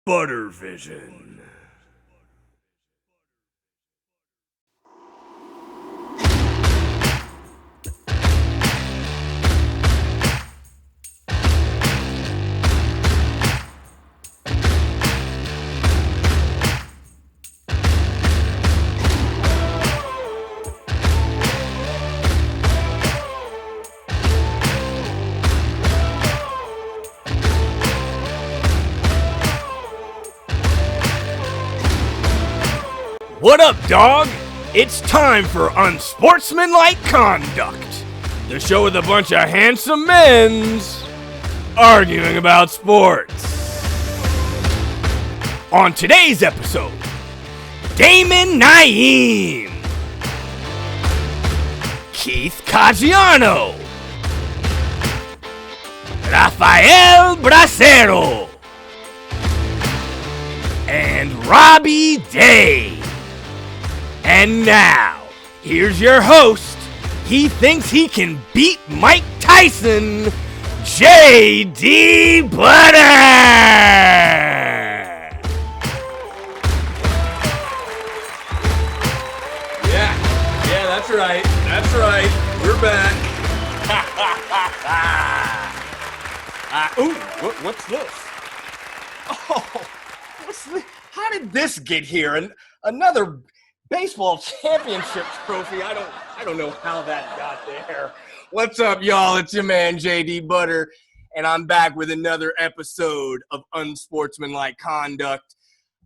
Butter Vision. What up, dog? It's time for Unsportsmanlike Conduct, the show with a bunch of handsome men's arguing about sports. On today's episode, Damon Naeem, Keith Caggiano, Rafael Bracero, and Robbie Day. And now, here's your host. He thinks he can beat Mike Tyson, J.D. Butter! Yeah, that's right. That's right. We're back. What's this? Oh, what's this? How did this get here? And another baseball championship trophy. I don't know how that got there. What's up, y'all? It's your man JD Butter, and I'm back with another episode of Unsportsmanlike Conduct.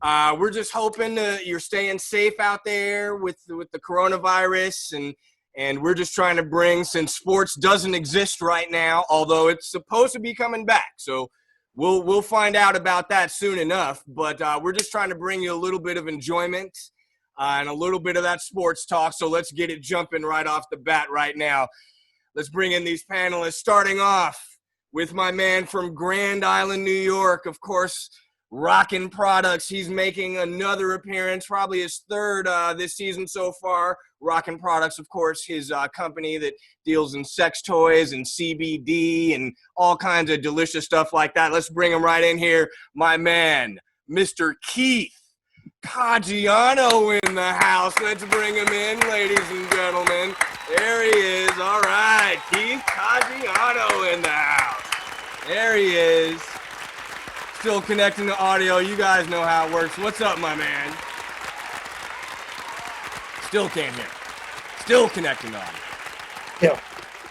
We're just hoping you're staying safe out there with the coronavirus, and we're just trying to bring, since sports doesn't exist right now, although it's supposed to be coming back. So we'll find out about that soon enough. But we're just trying to bring you a little bit of enjoyment. And a little bit of that sports talk, so let's get it jumping right off the bat right now. Let's bring in these panelists, starting off with my man from Grand Island, New York, of course, Rockin' Products. He's making another appearance, probably his third this season so far. Rockin' Products, of course, his company that deals in sex toys and CBD and all kinds of delicious stuff like that. Let's bring him right in here, my man, Mr. Keith Caggiano in the house. Let's bring him in, ladies and gentlemen. There he is. All right, Keith Caggiano in the house. There he is. Still connecting to audio. You guys know how it works. What's up, my man? Still can't hear. Still connecting to audio. Yeah.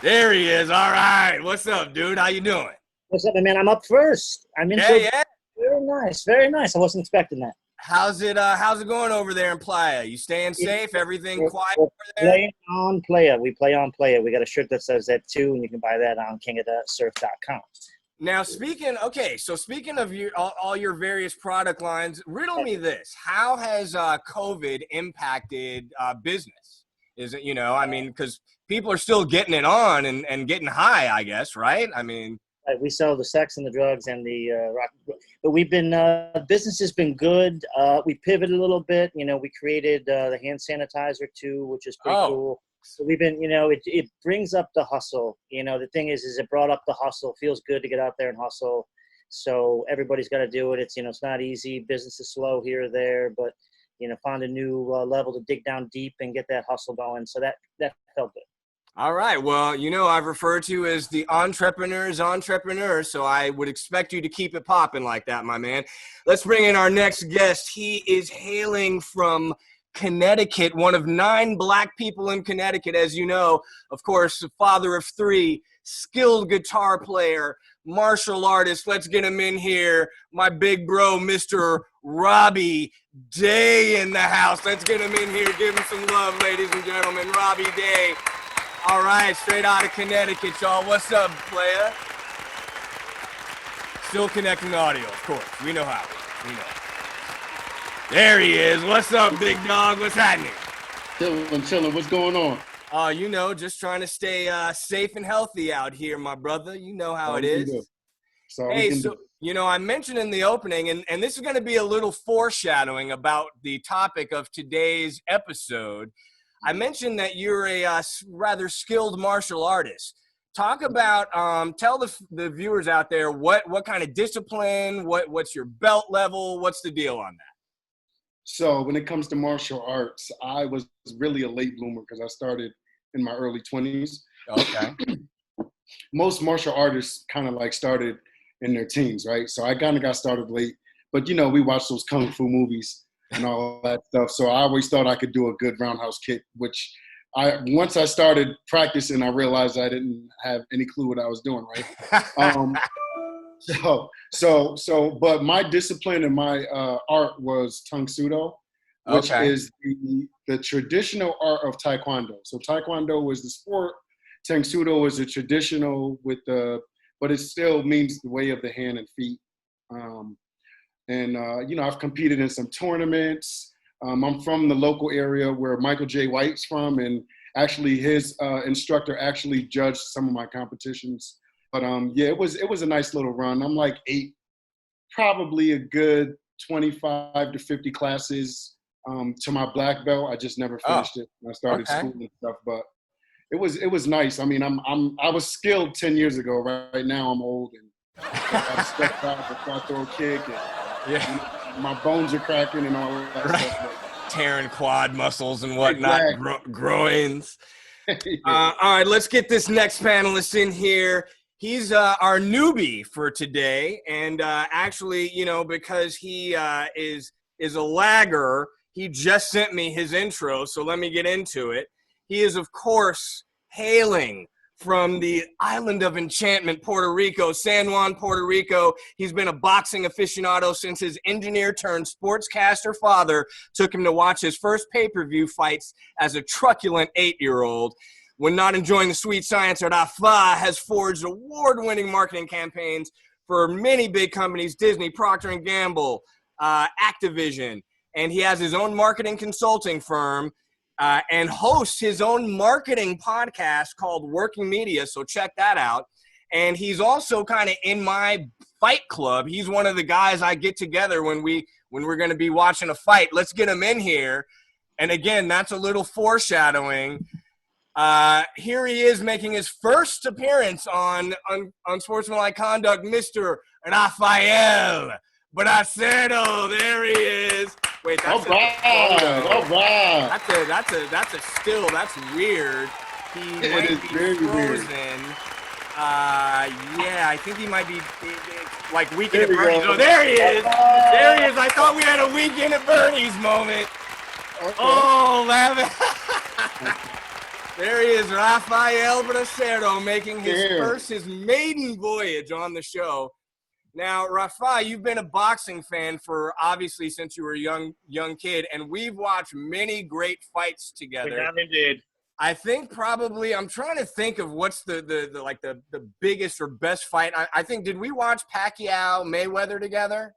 There he is. All right. What's up, dude? How you doing? What's up, man? I'm up first. I'm in. Yeah. Very nice. Very nice. I wasn't expecting that. How's it going over there in Playa? You staying safe? Everything quiet We're over there? playing on Playa. We play on Playa. We got a shirt that says that too, and you can buy that on kingofthesurf.com. Now, speaking of all your various product lines, riddle me this: how has COVID impacted business? Is it, because people are still getting it on and getting high, I guess, right? I mean, we sell the sex and the drugs and the rock, but we've been business has been good. We pivoted a little bit. We created the hand sanitizer too, which is pretty cool. So we've been, it brings up the hustle. The thing is it brought up the hustle. Feels good to get out there and hustle. So everybody's got to do it. It's it's not easy. Business is slow here or there, but find a new level to dig down deep and get that hustle going. So that felt good. All right. Well, I've referred to you as the entrepreneur's entrepreneur, so I would expect you to keep it popping like that, my man. Let's bring in our next guest. He is hailing from Connecticut, one of 9 black people in Connecticut, as you know. Of course, father of 3, skilled guitar player, martial artist. Let's get him in here. My big bro, Mr. Robbie Day in the house. Let's get him in here. Give him some love, ladies and gentlemen. Robbie Day. All right, straight out of Connecticut, y'all. What's up, playa? Still connecting to audio, of course. We know how. There he is. What's up, big dog? What's happening? Chilling. What's going on? Just trying to stay safe and healthy out here, my brother. You know how it is. Hey, so, I mentioned in the opening, and this is going to be a little foreshadowing about the topic of today's episode. I mentioned that you're a rather skilled martial artist. talk about, tell the viewers out there what kind of discipline, what's your belt level, what's the deal on that? So when it comes to martial arts, I was really a late bloomer because I started in my early 20s. Okay. Most martial artists kind of like started in their teens, right? So I kind of got started late. But, we watched those kung fu movies and all that stuff. So I always thought I could do a good roundhouse kick, which once I started practicing, I realized I didn't have any clue what I was doing, right? But my discipline and my art was Tung Sudo, which is the traditional art of Taekwondo. So Taekwondo was the sport. Tung Sudo is the traditional but it still means the way of the hand and feet. I've competed in some tournaments. I'm from the local area where Michael J. White's from, and actually his instructor actually judged some of my competitions. But it was a nice little run. I'm like probably a good 25 to 50 classes to my black belt. I just never finished it. I started school and stuff, but it was nice. I mean, I was skilled 10 years ago. Right now, I'm old and I stepped out before I throw a kick. And my bones are cracking and all that stuff. But, tearing quad muscles and whatnot, groins. Yeah. All right, let's get this next panelist in here. He's our newbie for today, and actually, because he is a lagger, he just sent me his intro, so let me get into it. He is, of course, hailing from the island of enchantment, Puerto Rico, San Juan, Puerto Rico. He's been a boxing aficionado since his engineer-turned-sportscaster father took him to watch his first pay-per-view fights as a truculent 8-year-old. When not enjoying the sweet science, Rafa has forged award-winning marketing campaigns for many big companies, Disney, Procter & Gamble, Activision, and he has his own marketing consulting firm and hosts his own marketing podcast called Working Media, so check that out. And he's also kind of in my fight club. He's one of the guys I get together when we're going to be watching a fight. Let's get him in here. And again, that's a little foreshadowing. Here he is making his first appearance on Unsportsmanlike Conduct, Mr. Rafael Bracero. There he is. Wait, that's all right. That's a still. That's weird. He might be frozen. Weird. I think he might be like Weekend at Bernie's. Oh, there he is. There he is. I thought we had a Weekend at Bernie's moment. Okay. Oh, laughing. There he is, Rafael Bracero, making his maiden voyage on the show. Now, Rafa, you've been a boxing fan for obviously since you were a young kid, and we've watched many great fights together. We have indeed. I think probably I'm trying to think of what's the biggest or best fight. I think did we watch Pacquiao Mayweather together?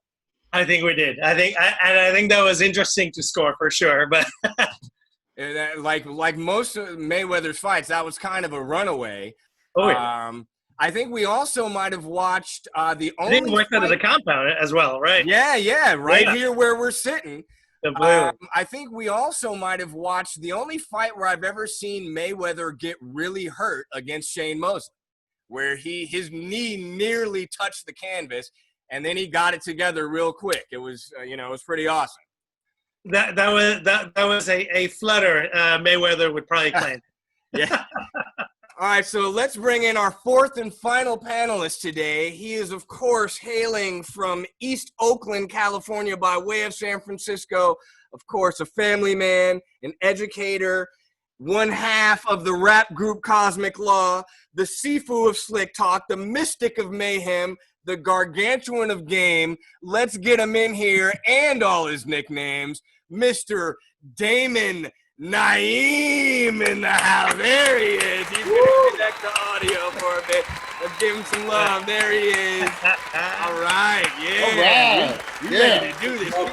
I think we did. I think that was interesting to score for sure, but. Like most of Mayweather's fights, that was kind of a runaway. Oh, yeah. I think we also might have watched the only. I think we worked out of the compound as well, right? Yeah, right here where we're sitting. Completely. I think we also might have watched the only fight where I've ever seen Mayweather get really hurt against Shane Mosley, where his knee nearly touched the canvas, and then he got it together real quick. It was it was pretty awesome. That was a flutter Mayweather would probably claim. Yeah. All right, so let's bring in our fourth and final panelist today. He is, of course, hailing from East Oakland, California, by way of San Francisco. Of course, a family man, an educator, one half of the rap group Cosmic Law, the Sifu of Slick Talk, the Mystic of Mayhem, the Gargantuan of Game. Let's get him in here and all his nicknames, Mr. Damon Naeem in the house. There he is. He's going to connect the audio for a bit. Let's give him some love. There he is. All right. Yeah. All right. You ready to do this. You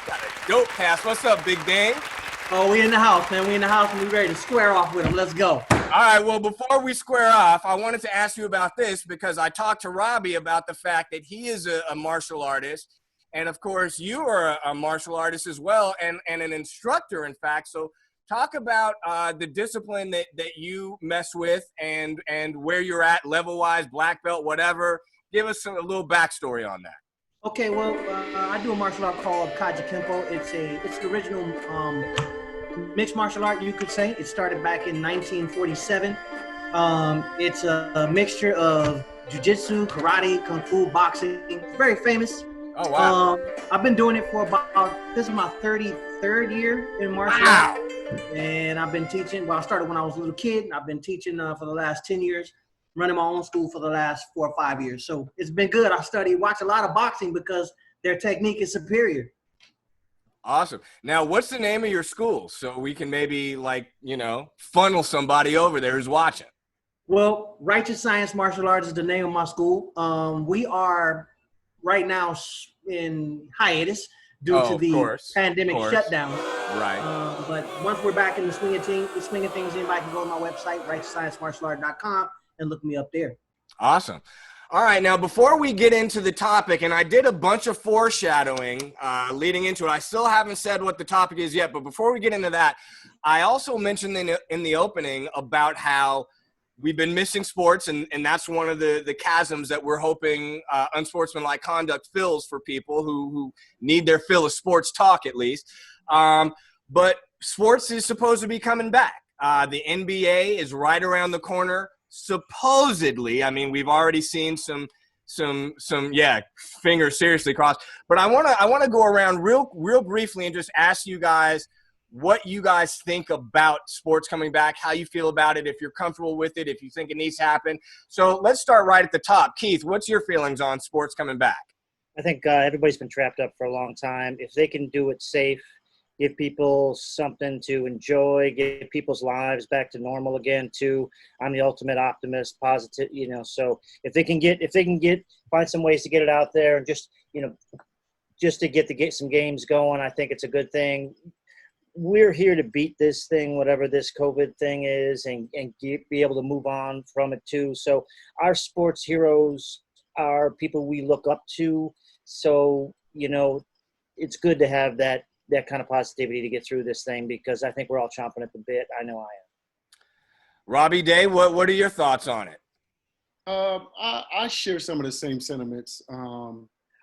got a dope pass. What's up, Big Dame? Oh, we in the house, man. We in the house and we ready to square off with him. Let's go. All right. Well, before we square off, I wanted to ask you about this because I talked to Robbie about the fact that he is a martial artist. And, of course, you are a martial artist as well and an instructor, in fact. So talk about the discipline that you mess with and where you're at level-wise, black belt, whatever. Give us a little backstory on that. Okay, well, I do a martial art called Caggiano. It's the original mixed martial art, you could say. It started back in 1947. It's a mixture of jiu-jitsu, karate, kung fu, boxing. It's very famous. Oh, wow. I've been doing it for this is my 33rd year in martial Wow. arts. And I've been teaching, I started when I was a little kid, and I've been teaching for the last 10 years. Running my own school for the last 4 or 5 years. So it's been good. I watch a lot of boxing because their technique is superior. Awesome. Now, what's the name of your school so we can maybe, funnel somebody over there who's watching? Well, Righteous Science Martial Arts is the name of my school. We are right now in hiatus due to the pandemic shutdown. Right. But once we're back in the swing of things, anybody can go to my website, righteoussciencemartialart.com. and look me up there. Awesome. All right. Now, before we get into the topic, and I did a bunch of foreshadowing leading into it. I still haven't said what the topic is yet, but before we get into that, I also mentioned in the opening about how we've been missing sports, and that's one of the chasms that we're hoping Unsportsmanlike Conduct fills for people who need their fill of sports talk at least. But sports is supposed to be coming back. The NBA is right around the corner. Supposedly, I mean, we've already seen some fingers seriously crossed. But I want to go around real briefly and just ask you guys what you guys think about sports coming back, how you feel about it, if you're comfortable with it, if you think it needs to happen. So let's start right at the top. Keith, what's your feelings on sports coming back? I think everybody's been trapped up for a long time. If they can do it safe, give people something to enjoy, get people's lives back to normal again too. I'm the ultimate optimist, positive, so if they can find some ways to get it out there and just to get some games going, I think it's a good thing. We're here to beat this thing, whatever this COVID thing is, and be able to move on from it too. So our sports heroes are people we look up to. So, it's good to have that kind of positivity to get through this thing, because I think we're all chomping at the bit. I know I am. Robbie Day, what are your thoughts on it? I share some of the same sentiments.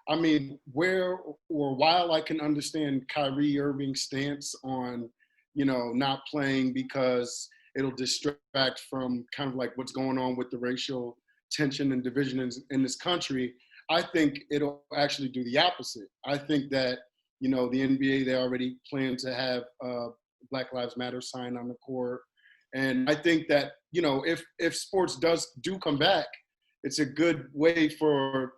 I mean, while I can understand Kyrie Irving's stance on, not playing because it'll distract from kind of like what's going on with the racial tension and division in this country, I think it'll actually do the opposite. I think that, the NBA, they already plan to have Black Lives Matter sign on the court. And I think that, if sports do come back, it's a good way for,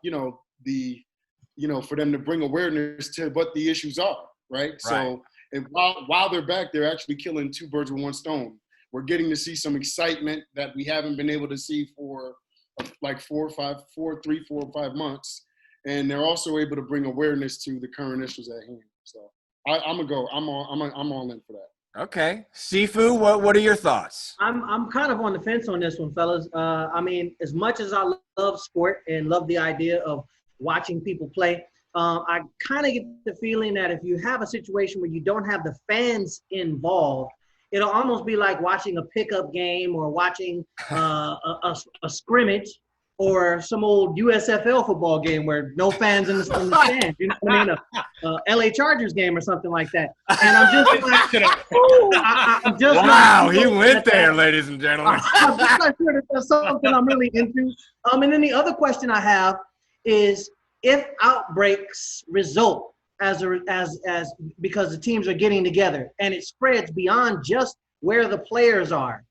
for them to bring awareness to what the issues are, right? So and while they're back, they're actually killing two birds with one stone. We're getting to see some excitement that we haven't been able to see for like 4 or 5 months. And they're also able to bring awareness to the current issues at hand. So I'm all in for that. Okay. Sifu, what are your thoughts? I'm kind of on the fence on this one, fellas. I mean, as much as I love sport and love the idea of watching people play, I kind of get the feeling that if you have a situation where you don't have the fans involved, it'll almost be like watching a pickup game or watching a scrimmage or some old USFL football game where no fans in the stands. You know what I mean? A LA Chargers game or something like that. And I'm just like, wow, he went there, ladies and gentlemen. I'm just not sure that that's something I'm really into. And then the other question I have is, if outbreaks result as because the teams are getting together and it spreads beyond just where the players are,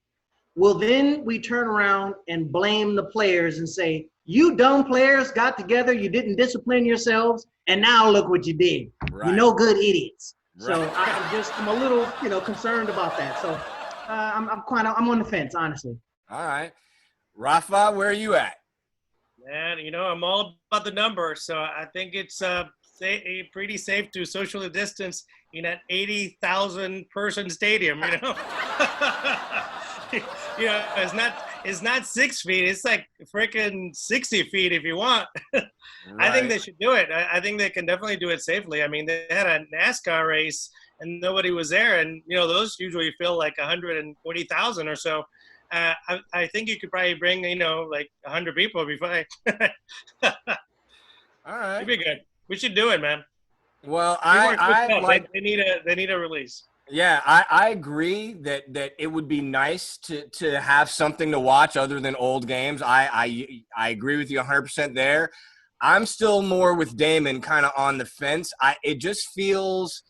will then we turn around and blame the players and say, you dumb players got together, you didn't discipline yourselves, and now look what you did. Right. You're no good idiots. Right. So I'm a little, concerned about that. So I'm on the fence, honestly. All right. Rafa, where are you at? Man, I'm all about the numbers, so I think it's pretty safe to socially distance in an 80,000 person stadium. It's not 6 feet. It's like freaking 60 feet if you want. Right. I think they should do it. I think they can definitely do it safely. I mean, they had a NASCAR race and nobody was there. And, those usually fill like 140,000 or so. I think you could probably bring, like 100 people. It'd be fine. All right. It'd be good. We should do it, man. Well, I like. They need a release. Yeah, I agree that it would be nice to have something to watch other than old games. I agree with you 100% there. I'm still more with Damon, kind of on the fence. It just feels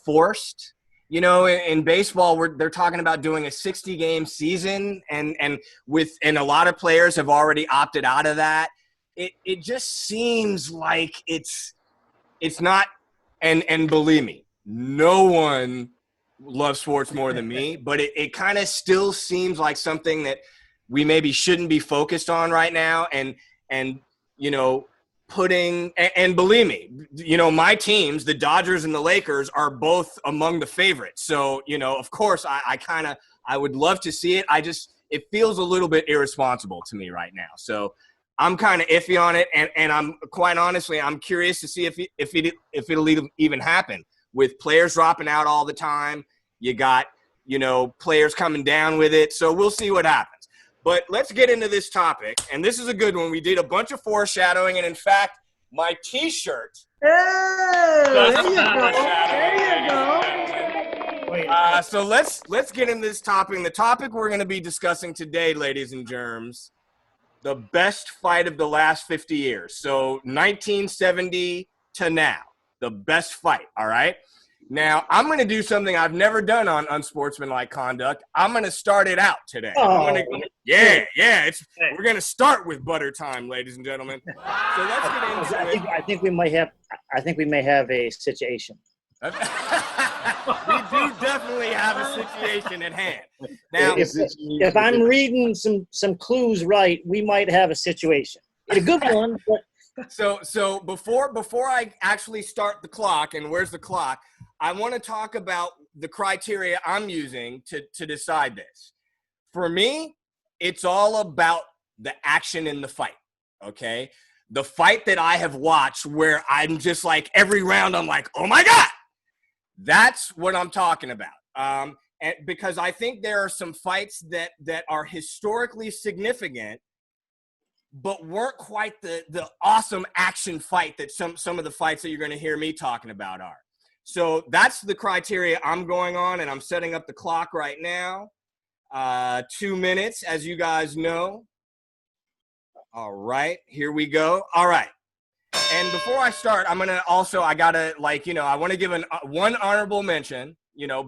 forced. In baseball, they're talking about doing a 60-game season, and a lot of players have already opted out of that. It just seems like it's not, and believe me, no one loves sports more than me, but it kind of still seems like something that we maybe shouldn't be focused on right now. And and believe me, my teams, the Dodgers and the Lakers, are both among the favorites. So, of course I would love to see it. It feels a little bit irresponsible to me right now. So I'm kind of iffy on it. And I'm quite honestly, I'm curious to see if it'll even happen. With players dropping out all the time, you got, players coming down with it. So we'll see what happens. But let's get into this topic. And this is a good one. We did a bunch of foreshadowing. And, in fact, my T-shirt. Hey, there you go. There you go. Wait. So let's get into this topic. And the topic we're going to be discussing today, ladies and germs, the best fight of the last 50 years. So 1970 to now. The best fight, all right? Now, I'm going to do something I've never done on Unsportsmanlike Conduct. I'm going to start it out today. We're going to start with butter time, ladies and gentlemen. So let's get into it. I think we may have a situation. We do definitely have a situation at hand. Now, if I'm reading some clues right, we might have a situation. A good one, but So before I actually start the clock, and where's the clock, I want to talk about the criteria I'm using to decide this. For me, it's all about the action in the fight, okay? The fight that I have watched where I'm just like, every round I'm like, oh my God! That's what I'm talking about. And because I think there are some fights that are historically significant but weren't quite the awesome action fight that some of the fights that you're going to hear me talking about are. So that's the criteria I'm going on, and I'm setting up the clock right now. 2 minutes, as you guys know. All right, here we go. All right. And before I start, I want to give one honorable mention,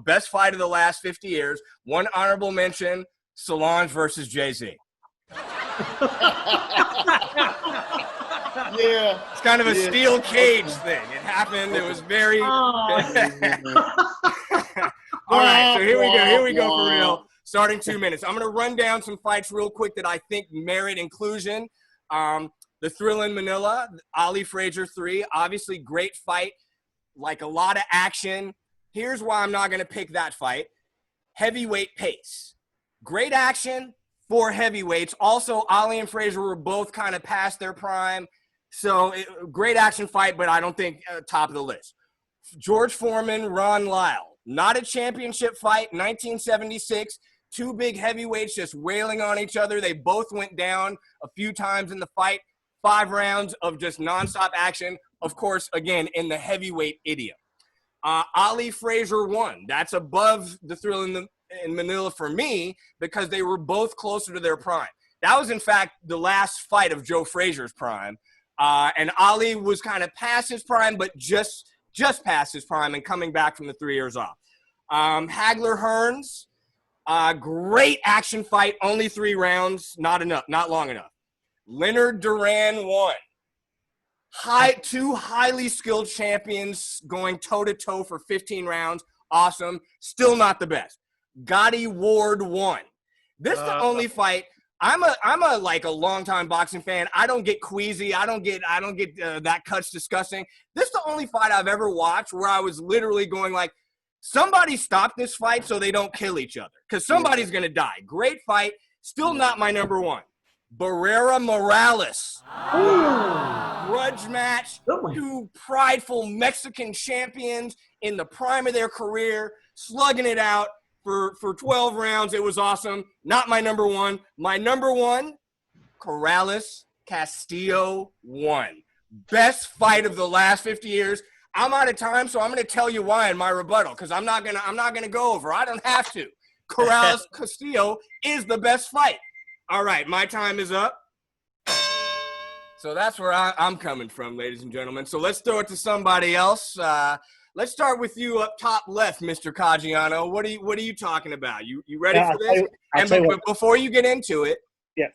best fight of the last 50 years. One honorable mention, Solange versus Jay-Z. Yeah. It's kind of a steel cage thing. It happened. It was very. All right, so here we go for real. Starting 2 minutes. I'm going to run down some fights real quick that I think merit inclusion. The Thrill in Manila, Ali Frazier 3, obviously great fight, like a lot of action. Here's why I'm not going to pick that fight. Heavyweight pace. Great action for heavyweights. Also, Ali and Frazier were both kind of past their prime. So, great action fight, but I don't think top of the list. George Foreman, Ron Lyle. Not a championship fight, 1976. Two big heavyweights just wailing on each other. They both went down a few times in the fight. 5 rounds of just nonstop action. Of course, again, in the heavyweight idiom. Ali Frazier won. That's above the Thrill in Manila for me because they were both closer to their prime. That was, in fact, the last fight of Joe Frazier's prime. And Ali was kind of past his prime, but just past his prime and coming back from the 3 years off. Hagler-Hearns, great action fight, only 3 rounds, not long enough. Leonard-Duran won. Two highly skilled champions going toe-to-toe for 15 rounds. Awesome. Still not the best. Gotti Ward won. This is the only fight. I'm a longtime boxing fan. I don't get queasy. I don't get that cuts disgusting. This is the only fight I've ever watched where I was literally going like, somebody stop this fight so they don't kill each other because somebody's going to die. Great fight. Still not my number one. Barrera Morales. Grudge match. Good one. Two prideful Mexican champions in the prime of their career, slugging it out for 12 rounds. It was awesome. Not my number one. My number one, Corrales Castillo won. Best fight of the last 50 years. I'm out of time, so I'm going to tell you why in my rebuttal, because I'm not gonna go over. I don't have to. Corrales Castillo is the best fight. All right, my time is up. So that's where I'm coming from, ladies and gentlemen. So let's throw it to somebody else. Let's start with you up top left, Mr. Caggiano. What are you talking about? You ready for this? But before you get into it,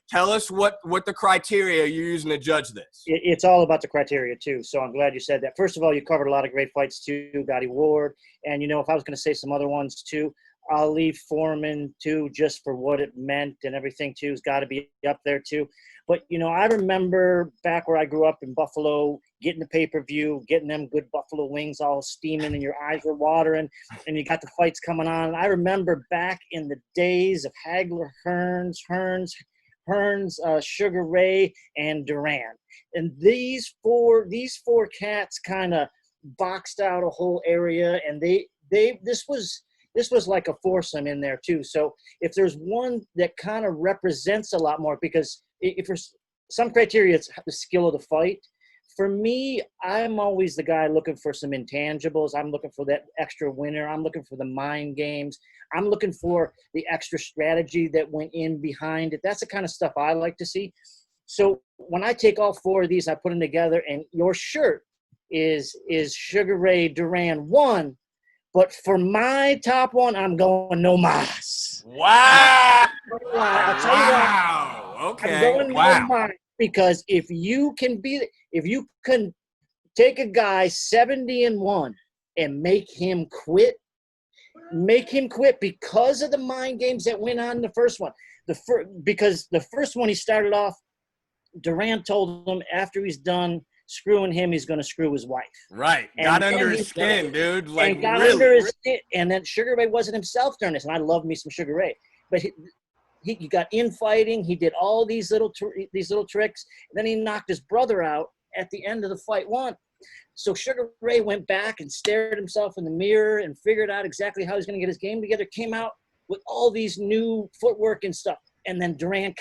tell us what the criteria you're using to judge this. It's all about the criteria, too. So I'm glad you said that. First of all, you covered a lot of great fights, too. Gotti Ward. And, if I was going to say some other ones, too, Ali Foreman, too, just for what it meant and everything, too, has got to be up there, too. But, I remember back where I grew up in Buffalo, getting the pay-per-view, getting them good buffalo wings all steaming and your eyes were watering and you got the fights coming on. And I remember back in the days of Hagler-Hearns, Sugar Ray, and Duran. And these four cats kind of boxed out a whole area, and this was like a foursome in there too. So if there's one that kind of represents a lot more, because if there's some criteria, it's the skill of the fight. For me, I'm always the guy looking for some intangibles. I'm looking for that extra winner. I'm looking for the mind games. I'm looking for the extra strategy that went in behind it. That's the kind of stuff I like to see. So when I take all four of these, I put them together, and your shirt is Sugar Ray Duran 1. But for my top one, I'm going No Mas. Wow. I'll tell you wow. what. Okay. I'm going wow. No Mas because if you can take a guy 70-1 and make him quit because of the mind games that went on in the first one. Because the first one he started off, Duran told him after he's done screwing him, he's going to screw his wife. Right. Got under his skin, dude. Like, and got really? under his skin. And then Sugar Ray wasn't himself during this. And I love me some Sugar Ray. But he got infighting. He did all these little tricks. And then he knocked his brother out at the end of the fight one. So Sugar Ray went back and stared himself in the mirror and figured out exactly how he's going to get his game together. Came out with all these new footwork and stuff. And then Duran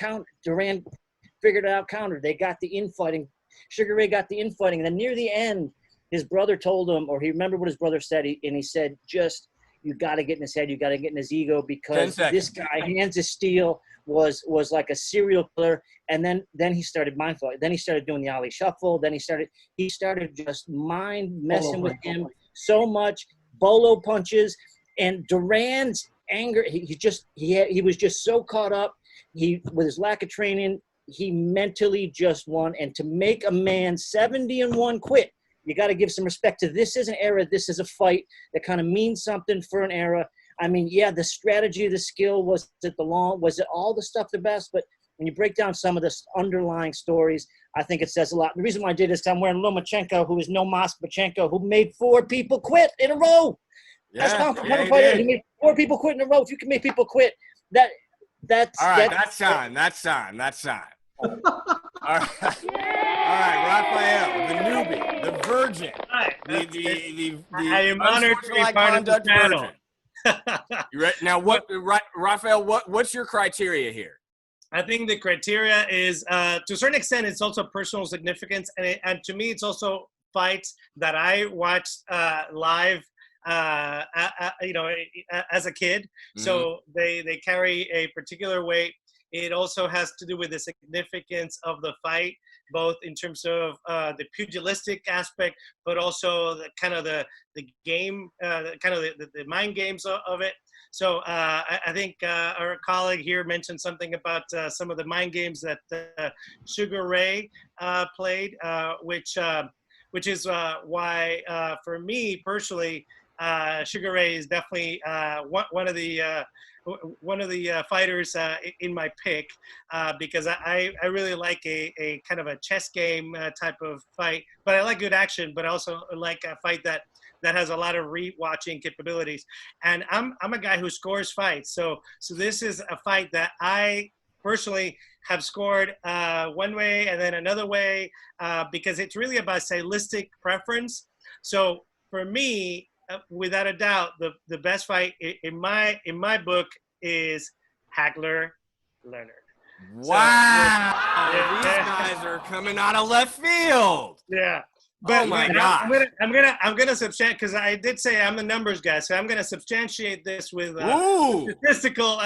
figured it out, countered. They got the infighting. Sugar Ray got the infighting. And then near the end, his brother told him, or he remembered what his brother said, and he said, you got to get in his head. You got to get in his ego, because this guy, Hands of Steel, was like a serial killer. And then he started mindful. Then he started doing the Ali Shuffle. Then he started just mind messing with him so much. Bolo punches. And Duran's anger, he was just so caught up. With his lack of training, he mentally just won. And to make a man 70-1 quit, you got to give some respect to this. Is an era. This is a fight that kind of means something for an era. I mean, yeah, the strategy, the skill, was it all the stuff the best? But when you break down some of the underlying stories, I think it says a lot. The reason why I did this, I'm wearing Lomachenko, who is No Mas Machenko, who made 4 people quit in a row. That's how he made 4 people quit in a row. If you can make people quit, that's all right. That's time. All right, Rafael, the newbie, the virgin, the I am honored to be part of the panel. You ready? Now, Rafael, what's your criteria here? I think the criteria is, to a certain extent, it's also personal significance, and to me, it's also fights that I watched live. As a kid, so they carry a particular weight. It also has to do with the significance of the fight, both in terms of the pugilistic aspect, but also the kind of the game, the mind games of it. So I think our colleague here mentioned something about some of the mind games that Sugar Ray played, which is why for me personally, Sugar Ray is definitely one of the fighters in my pick, because I really like a kind of a chess game type of fight, but I like good action, but I also like a fight that has a lot of re-watching capabilities. And I'm a guy who scores fights, so this is a fight that I personally have scored one way and then another way because it's really about stylistic preference. So for me, without a doubt, the best fight in my book is Hagler-Leonard. Wow, So, these guys are coming out of left field. Yeah. But oh my gosh! I'm gonna substantiate, because I did say I'm the numbers guy, so I'm gonna substantiate this with statistical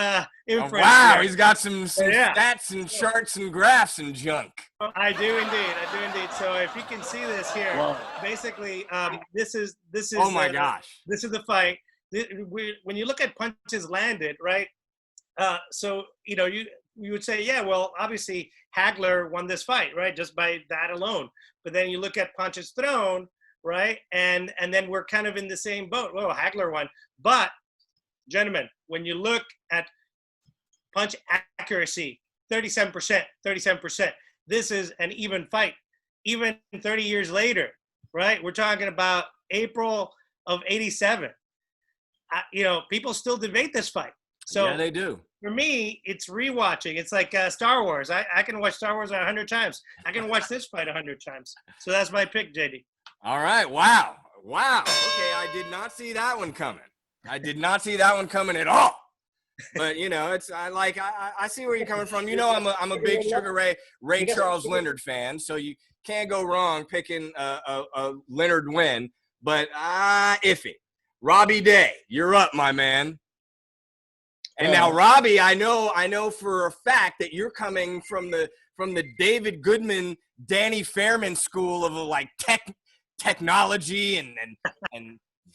inference. Oh, wow, here. he's got some stats and charts and graphs and junk. I do indeed. So if you can see this here, Wow. basically, this is. Oh my gosh! This is the fight. When you look at punches landed, right? So you would say, yeah, well, obviously Hagler won this fight, right? Just by that alone. But then you look at punches thrown, right? And then we're kind of in the same boat. Well, Hagler won. But, gentlemen, when you look at punch accuracy, 37%. This is an even fight, even 30 years later, right? We're talking about April of '87. People still debate this fight. So yeah, they do. For me, it's rewatching. It's like Star Wars. I can watch Star Wars 100 times. I can watch this fight 100 times. So that's my pick, JD. All right. Wow. Okay, I did not see that one coming. At all. But I see where you're coming from. I'm a big Sugar Ray Charles Leonard fan, so you can't go wrong picking a Leonard win. But iffy. Robbie Day, you're up, my man. And now, Robbie, I know for a fact that you're coming from the David Goodman, Danny Fairman school of technology and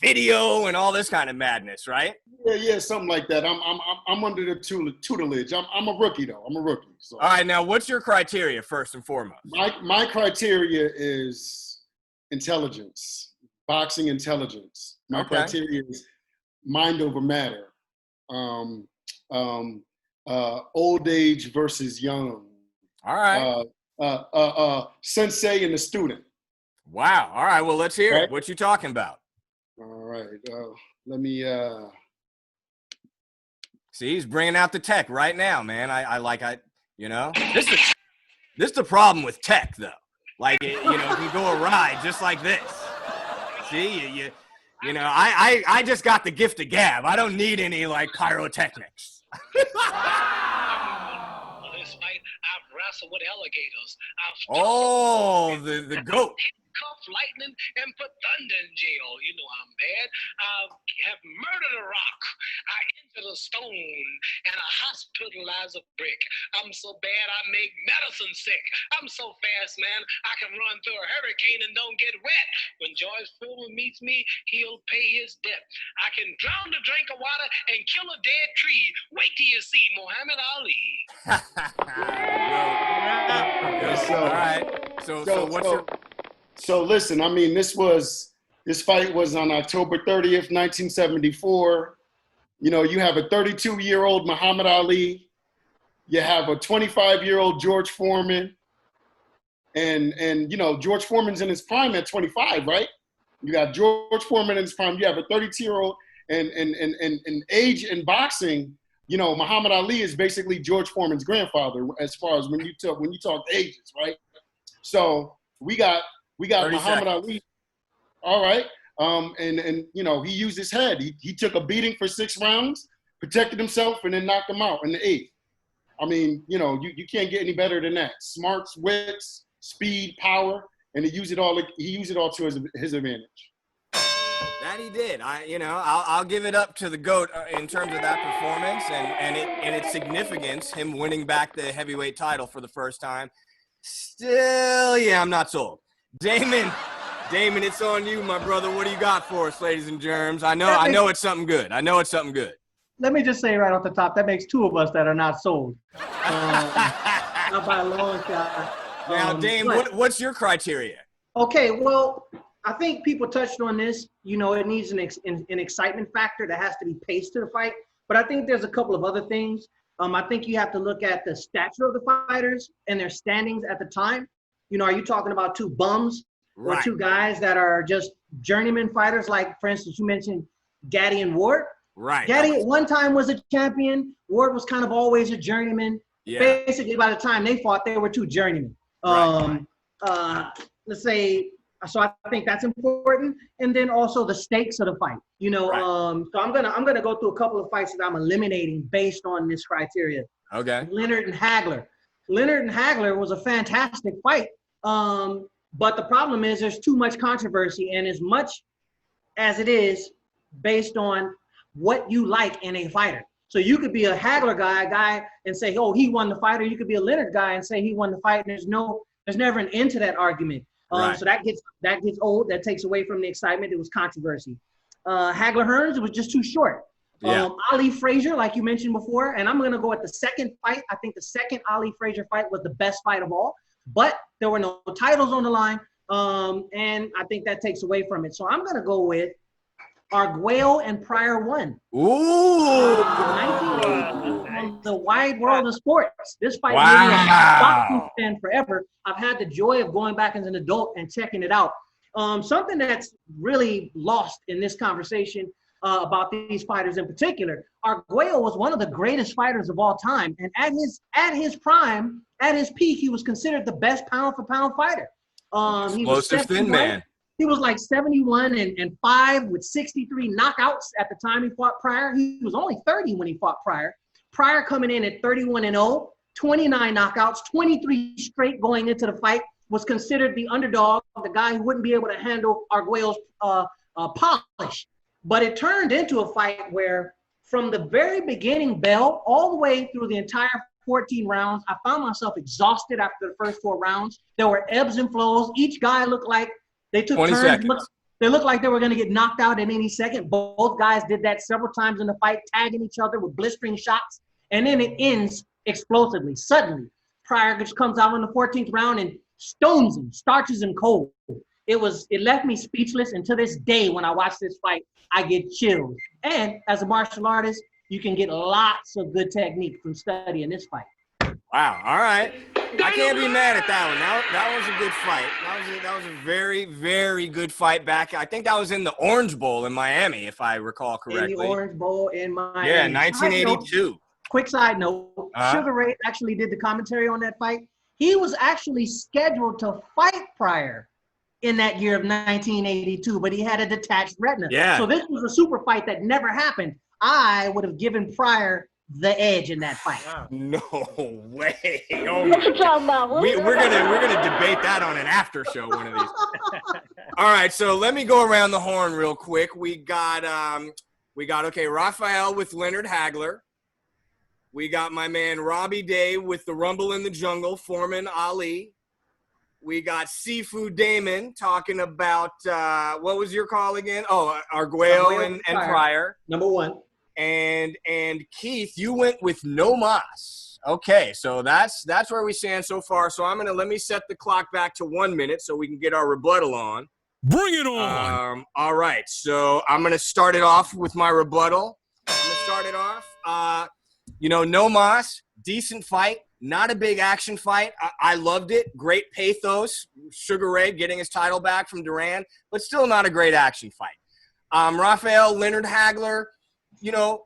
video and all this kind of madness, right? Yeah, something like that. I'm under the tutelage. I'm a rookie though. I'm a rookie. So. All right, now what's your criteria first and foremost? My criteria is intelligence, boxing intelligence. My criteria is mind over matter. Old age versus young. All right. Sensei and the student. Wow. All right. Well, let's hear it. What you talking about? All right. Let me. See, he's bringing out the tech right now, man. This is the problem with tech, though. Like, it can go awry just like this. See, I just got the gift of gab. I don't need any pyrotechnics. This fight, I've wrestled with alligators. The goat. Cuff lightning and put thunder in jail. You know I'm bad. I have murdered a rock. I injured a stone and I hospitalized a brick. I'm so bad I make medicine sick. I'm so fast, man, I can run through a hurricane and don't get wet. When George Foreman meets me, he'll pay his debt. I can drown a drink of water and kill a dead tree. Wait till you see Muhammad Ali. All right. So what's your... So listen, I mean, this fight was on October 30th, 1974. You have a 32-year-old Muhammad Ali. You have a 25-year-old George Foreman. And George Foreman's in his prime at 25, right? You got George Foreman in his prime. You have a 32-year-old and age in boxing, Muhammad Ali is basically George Foreman's grandfather as far as when you talk ages, right? So we got Muhammad Ali. All right. And he used his head. He took a beating for 6 rounds, protected himself, and then knocked him out in the 8th. I mean, you can't get any better than that. Smarts, wits, speed, power, and he used it all to his advantage. That he did. I'll give it up to the GOAT in terms of that performance and its significance, him winning back the heavyweight title for the first time. Still, I'm not sold. Damon, it's on you, my brother. What do you got for us, ladies and germs? I know it's something good. Let me just say right off the top, that makes 2 of us that are not sold. Not by a long shot. Now, Dame, what's your criteria? Okay, well, I think people touched on this. It needs an excitement factor that has to be paced to the fight. But I think there's a couple of other things. I think you have to look at the stature of the fighters and their standings at the time. Are you talking about 2 bums or 2 guys that are just journeyman fighters? Like, for instance, you mentioned Gaddy and Ward. Right. Gaddy at one time was a champion. Ward was kind of always a journeyman. Yeah. Basically, by the time they fought, they were two journeymen. Let's say, so I think that's important. And then also the stakes of the fight. You know, so I'm gonna go through a couple of fights that I'm eliminating based on this criteria. Okay. Leonard and Hagler. Leonard and Hagler was a fantastic fight. But the problem is there's too much controversy, and as much as it is based on what you like in a fighter. So you could be a Hagler guy and say, oh, he won the fight, or you could be a Leonard guy and say he won the fight, and there's never an end to that argument. So that gets old. That takes away from the excitement. It was controversy. Hagler-Hearns, it was just too short. Ali Frazier, like you mentioned before, and I'm going to go at the second fight. I think the second Ali Frazier fight was the best fight of all, but there were no titles on the line, and I think that takes away from it. So I'm going to go with Arguello and Pryor 1. Ooh. 1982 on the wide world of sports. This fight made me a boxing fan forever. I've had the joy of going back as an adult and checking it out. Something that's really lost in this conversation about these fighters in particular, Arguello was one of the greatest fighters of all time. And at his prime, at his peak, he was considered the best pound-for-pound fighter. Explosive thin man. He was like 71 and 5 with 63 knockouts at the time he fought Pryor. He was only 30 when he fought Pryor. Pryor coming in at 31-0, 29 knockouts, 23 straight going into the fight, was considered the underdog, the guy who wouldn't be able to handle Arguello's polish. But it turned into a fight where from the very beginning bell all the way through the entire 14 rounds, I found myself exhausted after the first 4 rounds. There were ebbs and flows. Each guy looked like they took turns. They looked like they were going to get knocked out at any second. Both guys did that several times in the fight, tagging each other with blistering shots. And then it ends explosively, suddenly. Pryor just comes out in the 14th round and stones him, starches him cold. It left me speechless. And to this day, when I watch this fight, I get chills. And as a martial artist, you can get lots of good technique from studying this fight. Wow. All right. I can't be mad at that one. That was a good fight. That was a very, very good fight back. I think that was in the Orange Bowl in Miami, if I recall correctly. In the Orange Bowl in Miami. Yeah, 1982. Quick side note, Sugar Ray actually did the commentary on that fight. He was actually scheduled to fight Pryor in that year of 1982, but he had a detached retina. Yeah. So this was a super fight that never happened. I would have given Pryor the edge in that fight. No way. Oh my. We're gonna debate that on an after show one of these. All right, so let me go around the horn real quick. We got Rafael with Leonard Hagler. We got my man Robbie Day with the Rumble in the Jungle, Foreman Ali. We got Seafood Damon talking about what was your call again? Oh, Arguello and Pryor. Number 1. And Keith, you went with No Mas. Okay, so that's where we stand so far. So let me set the clock back to 1 minute so we can get our rebuttal on. Bring it on. All right, so I'm gonna start it off with my rebuttal. No Mas, decent fight, not a big action fight. I loved it. Great pathos. Sugar Ray getting his title back from Duran, but still not a great action fight. Rafael Leonard Hagler.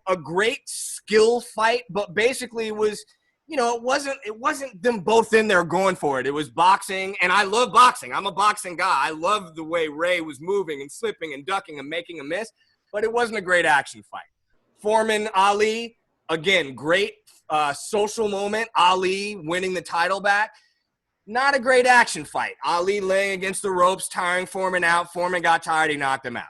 A great skill fight, but basically it was, it wasn't them both in there going for it. It was boxing, and I love boxing. I'm a boxing guy. I love the way Ray was moving and slipping and ducking and making a miss, but it wasn't a great action fight. Foreman Ali, again, great social moment. Ali winning the title back. Not a great action fight. Ali laying against the ropes, tiring Foreman out. Foreman got tired. He knocked him out.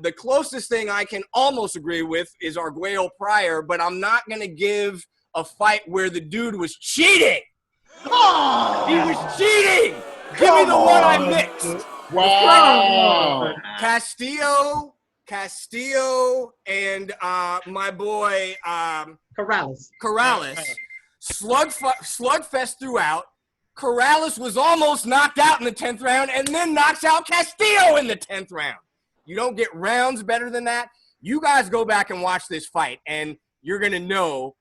The closest thing I can almost agree with is Arguello Pryor, but I'm not going to give a fight where the dude was cheating. Oh! He was cheating! Give me the one I mixed. Wow. Castillo, and my boy Corrales. Slugfest throughout. Corrales was almost knocked out in the 10th round and then knocks out Castillo in the 10th round. You don't get rounds better than that. You guys go back and watch this fight, and you're going to know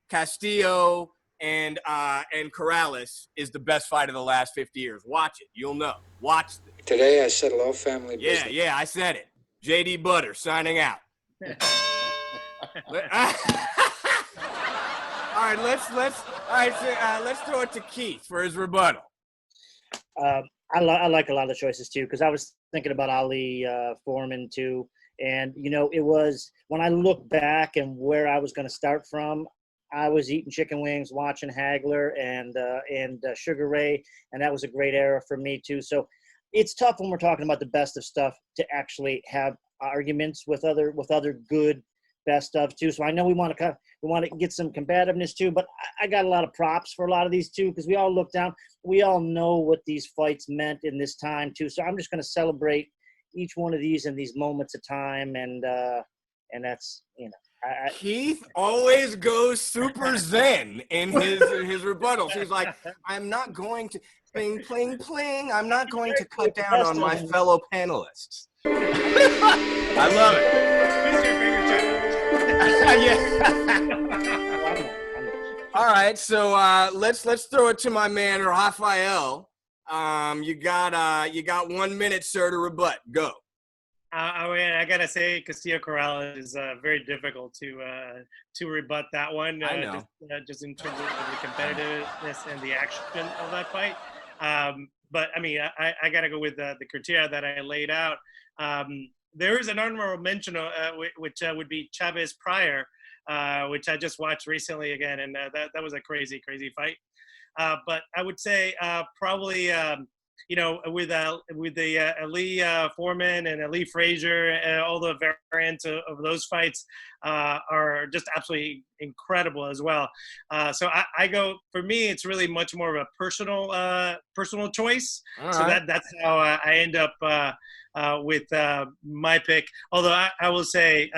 Castillo and Corrales is the best fight of the last 50 years. Watch it. You'll know. Watch it. Today I settle all family business. Yeah, I said it. J.D. Butter signing out. All right, let's throw it to Keith for his rebuttal. I like a lot of the choices too, because I was thinking about Ali Foreman too, and it was when I look back and where I was going to start from. I was eating chicken wings, watching Hagler and Sugar Ray, and that was a great era for me too. So it's tough when we're talking about the best of stuff to actually have arguments with other good best of too. So I know we want to get some combativeness too, but I got a lot of props for a lot of these too, because we all look down. We all know what these fights meant in this time too. So I'm just going to celebrate each one of these in these moments of time, and that's Keith always goes super zen in his rebuttals. He's like, I'm not going to pling pling pling. I'm not going to cut down on my fellow panelists. I love it. Yeah. All right, so let's throw it to my man Rafael. You got 1 minute, sir, to rebut. Go. I gotta say, Castillo-Corrales is very difficult to rebut that one. I know. Just in terms of the competitiveness and the action of that fight. But I mean, I gotta go with the criteria that I laid out. There is an honorable mention, which would be Chavez Pryor, which I just watched recently again, and that was a crazy fight. But I would say probably. With the Ali Foreman and Ali Frazier, all the variants of those fights are just absolutely incredible as well. So I go, for me, it's really much more of a personal choice. All so right. That's how I end up with my pick. Although I will say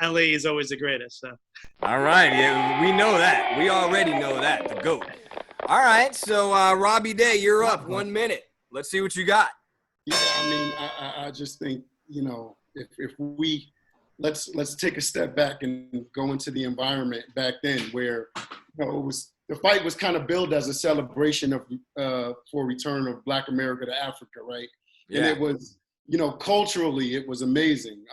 Ali is always the greatest. So. All right, yeah, we know that. We already know that, the GOAT. All right, so Robbie Day, you're up. 1 minute. Let's see what you got. Yeah, I mean, I just think, if we let's take a step back and go into the environment back then, where the fight was kind of billed as a celebration of for return of Black America to Africa, right? Yeah. And it was, culturally, it was amazing.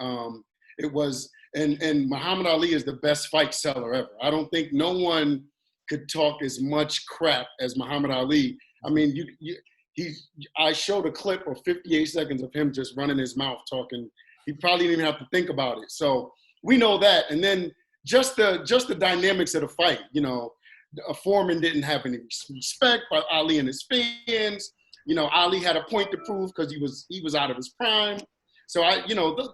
It was, and Muhammad Ali is the best fight seller ever. I don't think no one could talk as much crap as Muhammad Ali. I mean, I showed a clip of 58 seconds of him just running his mouth talking. He probably didn't even have to think about it. So we know that. And then just the dynamics of the fight. Foreman didn't have any respect for Ali and his fans. Ali had a point to prove because he was out of his prime. So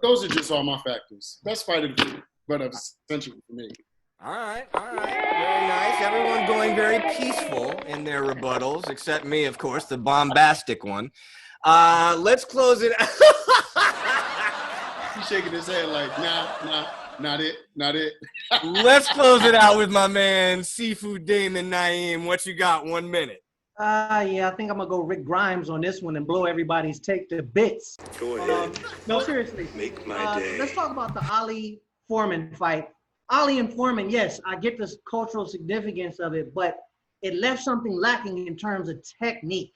those are just all my factors. Best fight of the century for me. All right. Very nice. Everyone going very peaceful in their rebuttals, except me, of course, the bombastic one. Let's close it. He's shaking his head like, nah, not it. Let's close it out with my man, Seafood Damon Naeem. What you got? 1 minute. Yeah, I think I'm going to go Rick Grimes on this one and blow everybody's take to bits. Go ahead. No, seriously. Make my day. Let's talk about the Ali Foreman fight. Ali and Foreman, yes, I get the cultural significance of it, but it left something lacking in terms of technique.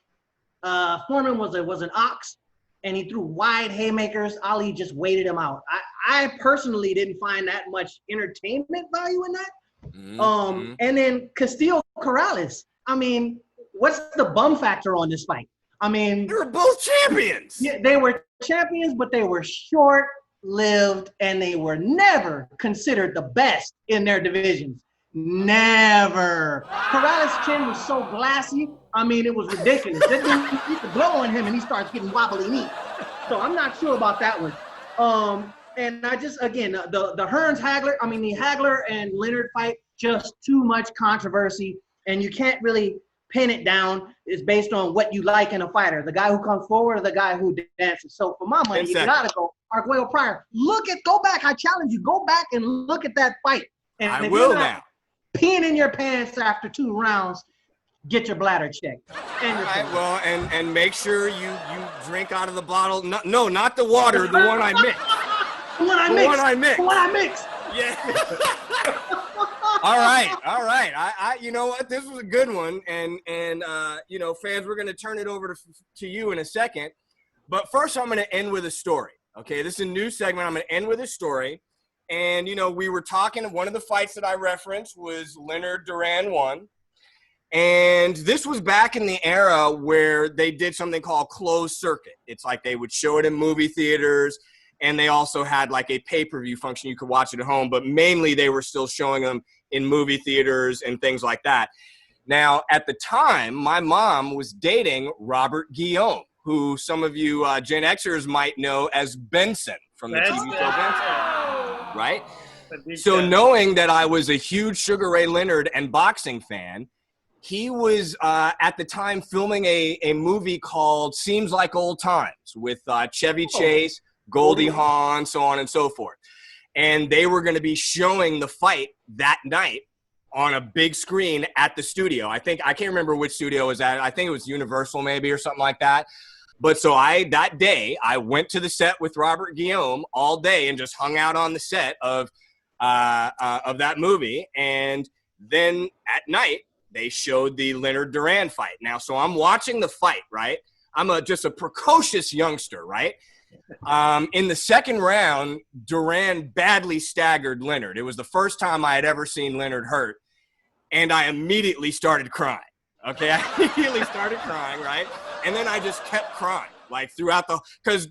Foreman was an ox, and he threw wide haymakers. Ali just waited him out. I personally didn't find that much entertainment value in that. Mm-hmm. And then Castillo-Corrales. I mean, what's the bum factor on this fight? I mean, they were both champions. Yeah, they were champions, but they were short-lived, and they were never considered the best in their divisions. Never. Corrales' chin was so glassy. I mean, it was ridiculous. They used to blow on him, and he starts getting wobbly knee. So I'm not sure about that one. And I just, again, the Hearns Hagler, I mean, the Hagler and Leonard fight, just too much controversy, and you can't really pin it down. It's based on what you like in a fighter, the guy who comes forward or the guy who dances. So for my money, you gotta go Arguello Pryor. Go back. I challenge you. Go back and look at that fight. And I will now. Peeing in your pants after 2 rounds, get your bladder checked. And all right, well, and make sure you drink out of the bottle. No, not the water, the one I mixed. The one I mixed. Yeah. All right. I you know what? This was a good one, and fans, we're gonna turn it over to you in a second. But first, I'm gonna end with a story. Okay, this is a new segment. I'm gonna end with a story. And, we were talking, one of the fights that I referenced was Leonard-Duran 1. And this was back in the era where they did something called closed circuit. It's like they would show it in movie theaters, and they also had like a pay-per-view function. You could watch it at home, but mainly they were still showing them in movie theaters and things like that. Now, at the time, my mom was dating Robert Guillaume, who some of you Gen Xers might know as Benson from the TV show Benson, right? So knowing that I was a huge Sugar Ray Leonard and boxing fan, he was at the time filming a movie called Seems Like Old Times with Chevy Chase, Goldie Hawn, so on and so forth. And they were going to be showing the fight that night on a big screen at the studio. I can't remember which studio it was at. I think it was Universal maybe or something like that. But so that day, I went to the set with Robert Guillaume all day and just hung out on the set of that movie. And then at night, they showed the Leonard-Duran fight. Now, so I'm watching the fight, right? I'm just a precocious youngster, right? In the second round, Duran badly staggered Leonard. It was the first time I had ever seen Leonard hurt. And I immediately started crying, okay? I immediately started crying, right? And then I just kept crying, like throughout because,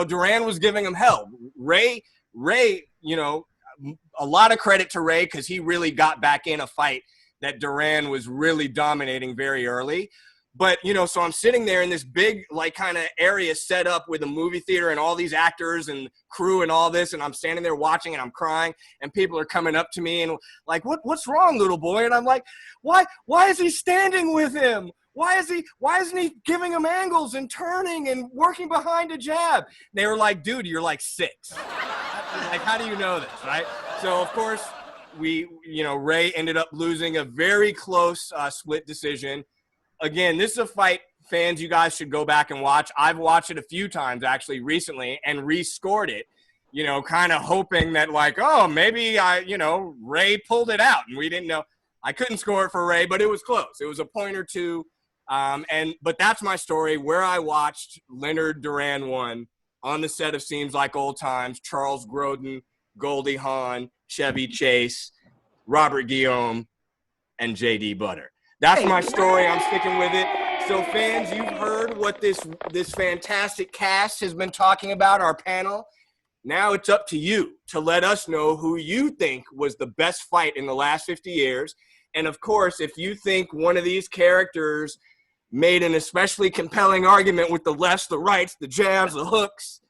Duran was giving him hell. Ray, a lot of credit to Ray because he really got back in a fight that Duran was really dominating very early. But, so I'm sitting there in this big, like, kind of area set up with a movie theater and all these actors and crew and all this. And I'm standing there watching and I'm crying and people are coming up to me and like, what's wrong, little boy? And I'm like, why is he standing with him? Why isn't he giving him angles and turning and working behind a jab? They were like, dude, you're like 6. Like, how do you know this, right? So, of course, Ray ended up losing a very close split decision. Again, this is a fight fans, you guys should go back and watch. I've watched it a few times actually recently and rescored it, kind of hoping that like, oh, maybe Ray pulled it out and we didn't know. I couldn't score it for Ray, but it was close. It was a point or two. But that's my story where I watched Leonard-Duran 1 on the set of Seems Like Old Times, Charles Grodin, Goldie Hawn, Chevy Chase, Robert Guillaume, and J.D. Butter. That's my story. I'm sticking with it. So fans, you've heard what this fantastic cast has been talking about, our panel. Now it's up to you to let us know who you think was the best fight in the last 50 years. And of course, if you think one of these characters made an especially compelling argument with the lefts, the rights, the jabs, the hooks,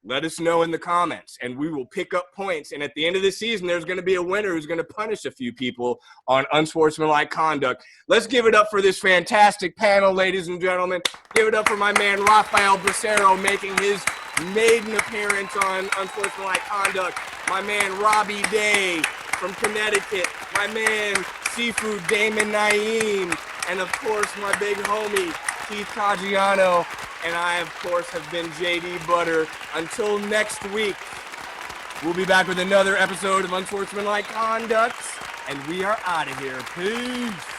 let us know in the comments, and we will pick up points. And at the end of the season, there's going to be a winner who's going to punish a few people on unsportsmanlike conduct. Let's give it up for this fantastic panel, ladies and gentlemen. Give it up for my man, Rafael Bracero, making his maiden appearance on unsportsmanlike conduct. My man, Robbie Day from Connecticut. My man, Seafood Damon Naeem. And, of course, my big homie, Keith Caggiano. And I, of course, have been J.D. Butter. Until next week, we'll be back with another episode of Unsportsmanlike Conduct. And we are out of here. Peace.